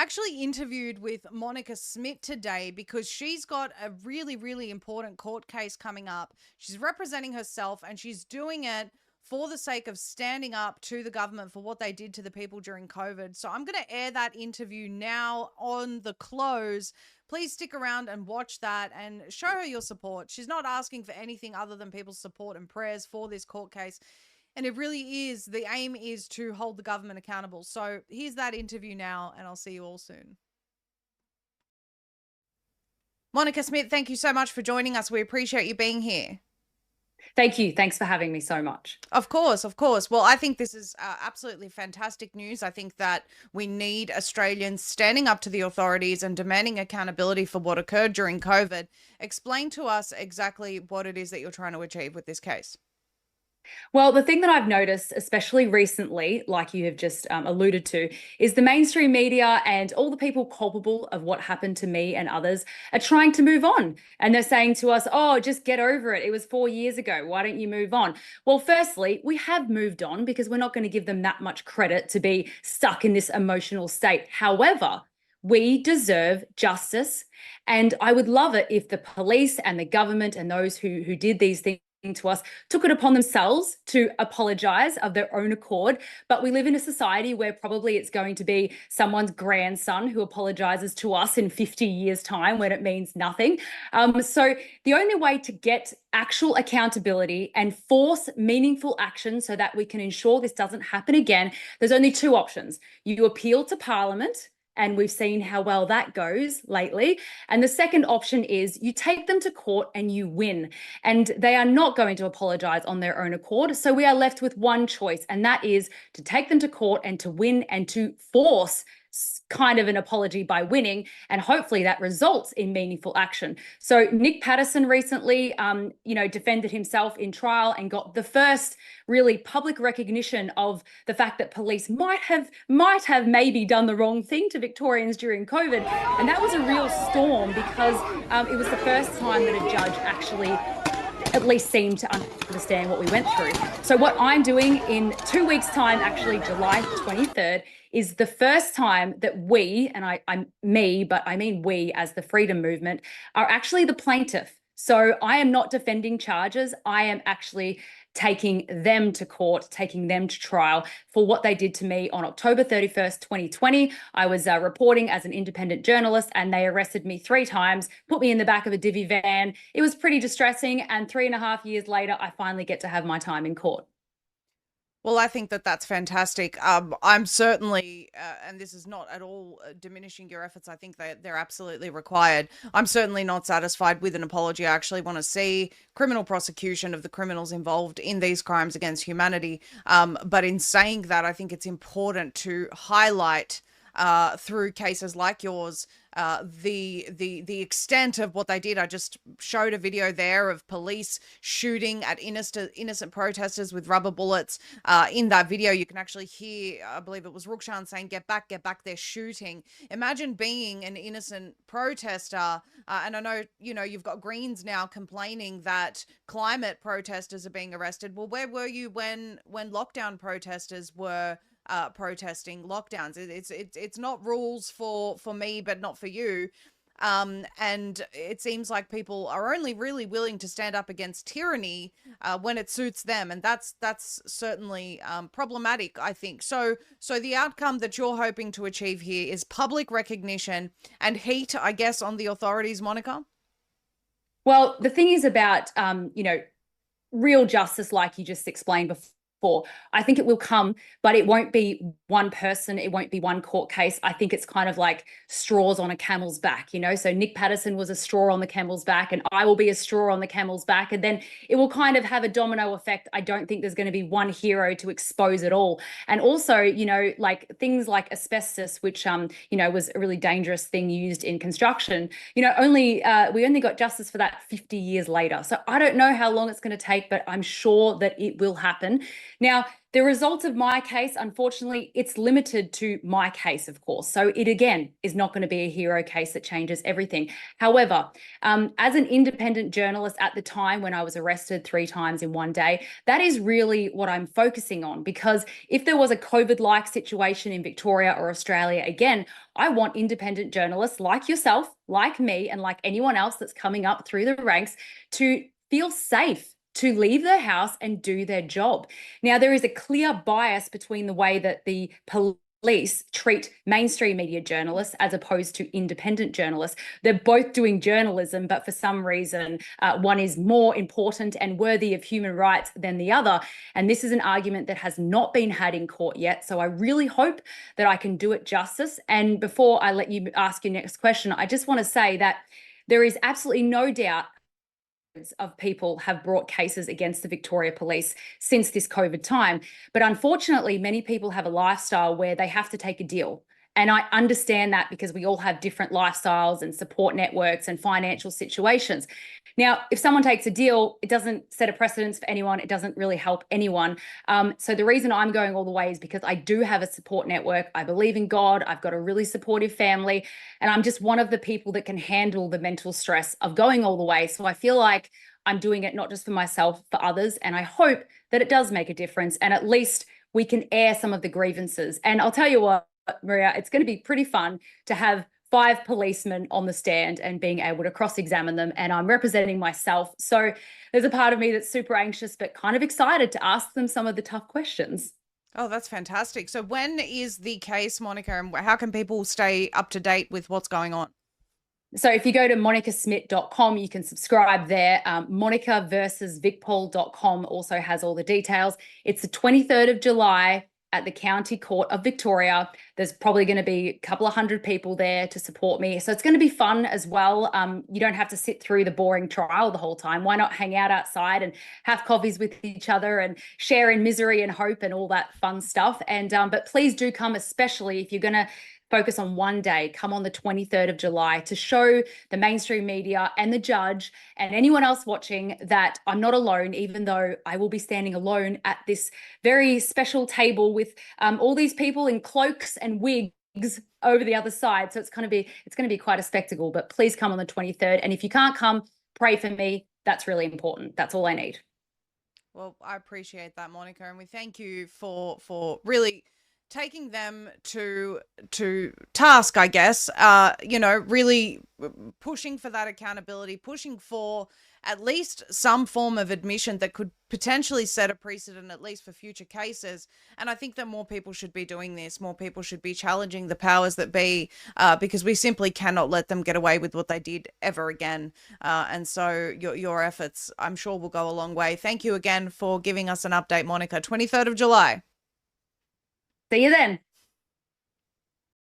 actually interviewed with Monica Smith today because she's got a really, really important court case coming up. She's representing herself and she's doing it for the sake of standing up to the government for what they did to the people during COVID. So I'm going to air that interview now on the close. Please stick around and watch that and show her your support. She's not asking for anything other than people's support and prayers for this court case. And it really is, the aim is to hold the government accountable. So here's that interview now, and I'll see you all soon. Monica Smith, thank you so much for joining us. We appreciate you being here. Thank you. Thanks for having me so much. Of course, of course. Well, I think this is absolutely fantastic news. I think that we need Australians standing up to the authorities and demanding accountability for what occurred during COVID. Explain to us exactly what it is that you're trying to achieve with this case. Well, the thing that I've noticed, especially recently, like you have just alluded to, is the mainstream media and all the people culpable of what happened to me and others are trying to move on. And they're saying to us, oh, just get over it. It was 4 years ago. Why don't you move on? Well, firstly, we have moved on because we're not going to give them that much credit to be stuck in this emotional state. However, we deserve justice. And I would love it if the police and the government and those who did these things to us took it upon themselves to apologize of their own accord. But we live in a society where probably it's going to be someone's grandson who apologizes to us in 50 years' time when it means nothing. So the only way to get actual accountability and force meaningful action so that we can ensure this doesn't happen again, there's only two options. You appeal to Parliament, and we've seen how well that goes lately. And the second option is you take them to court and you win. And they are not going to apologize on their own accord. So we are left with one choice, and that is to take them to court and to win and to force kind of an apology by winning, and hopefully that results in meaningful action. So Nick Patterson recently, defended himself in trial and got the first really public recognition of the fact that police might have maybe done the wrong thing to Victorians during COVID, and that was a real storm because it was the first time that a judge actually at least seemed to understand what we went through. So what I'm doing in 2 weeks' time, actually July 23rd, is the first time that we, and I'm me, but I mean we as the freedom movement, are actually the plaintiff. So I am not defending charges. I am actually taking them to court, taking them to trial for what they did to me on October 31st, 2020. I was reporting as an independent journalist, and they arrested me 3 times, put me in the back of a divvy van. It was pretty distressing. And 3.5 years later, I finally get to have my time in court. Well, I think that that's fantastic. I'm certainly, and this is not at all diminishing your efforts. I think they're absolutely required. I'm certainly not satisfied with an apology. I actually want to see criminal prosecution of the criminals involved in these crimes against humanity. But in saying that, I think it's important to highlight through cases like yours, the extent of what they did. I just showed a video there of police shooting at innocent protesters with rubber bullets. In that video, you can actually hear, I believe it was Rukshan saying, get back, they're shooting. Imagine being an innocent protester. And I know, you've got Greens now complaining that climate protesters are being arrested. Well, where were you when lockdown protesters were protesting lockdowns? It's not rules for me, but not for you. And it seems like people are only really willing to stand up against tyranny when it suits them, and that's certainly problematic, I think. So the outcome that you're hoping to achieve here is public recognition and heat, I guess, on the authorities, Monica. Well, the thing is about real justice, like you just explained before. I think it will come, but it won't be one person. It won't be one court case. I think it's kind of like straws on a camel's back, So Nick Patterson was a straw on the camel's back, and I will be a straw on the camel's back. And then it will kind of have a domino effect. I don't think there's going to be one hero to expose it all. And also, like things like asbestos, which, was a really dangerous thing used in construction, we only got justice for that 50 years later. So I don't know how long it's going to take, but I'm sure that it will happen. Now, the results of my case, unfortunately, it's limited to my case, of course. So it again is not going to be a hero case that changes everything. However, as an independent journalist at the time when I was arrested 3 times in one day, that is really what I'm focusing on. Because if there was a COVID-like situation in Victoria or Australia again, I want independent journalists like yourself, like me, and like anyone else that's coming up through the ranks to feel safe to leave their house and do their job. Now, there is a clear bias between the way that the police treat mainstream media journalists as opposed to independent journalists. They're both doing journalism, but for some reason, one is more important and worthy of human rights than the other. And this is an argument that has not been had in court yet. So I really hope that I can do it justice. And before I let you ask your next question, I just want to say that there is absolutely no doubt of people have brought cases against the Victoria Police since this COVID time. But unfortunately, many people have a lifestyle where they have to take a deal. And I understand that because we all have different lifestyles and support networks and financial situations. Now, if someone takes a deal, it doesn't set a precedence for anyone. It doesn't really help anyone. So the reason I'm going all the way is because I do have a support network. I believe in God. I've got a really supportive family. And I'm just one of the people that can handle the mental stress of going all the way. So I feel like I'm doing it not just for myself, for others. And I hope that it does make a difference. And at least we can air some of the grievances. And I'll tell you what, Maria, it's going to be pretty fun to have 5 policemen on the stand and being able to cross-examine them. And I'm representing myself. So there's a part of me that's super anxious, but kind of excited to ask them some of the tough questions. Oh, that's fantastic. So when is the case, Monica, and how can people stay up to date with what's going on? So if you go to monicasmith.com, you can subscribe there. Monica versus also has all the details. It's the 23rd of July at the County Court of Victoria. There's probably going to be a couple of hundred people there to support me. So it's going to be fun as well. You don't have to sit through the boring trial the whole time. Why not hang out outside and have coffees with each other and share in misery and hope and all that fun stuff. And but please do come, especially if you're going to focus on one day, come on the 23rd of July to show the mainstream media and the judge and anyone else watching that I'm not alone, even though I will be standing alone at this very special table with all these people in cloaks and wigs over the other side. So it's going to be quite a spectacle, but please come on the 23rd. And if you can't come, pray for me. That's really important. That's all I need. Well, I appreciate that, Monica, and we thank you for really taking them to task, I guess. Really pushing for that accountability, pushing for at least some form of admission that could potentially set a precedent, at least for future cases. And I think that more people should be doing this. More people should be challenging the powers that be, because we simply cannot let them get away with what they did ever again. And so your efforts, I'm sure, will go a long way. Thank you again for giving us an update, Monica. 23rd of July. See you then.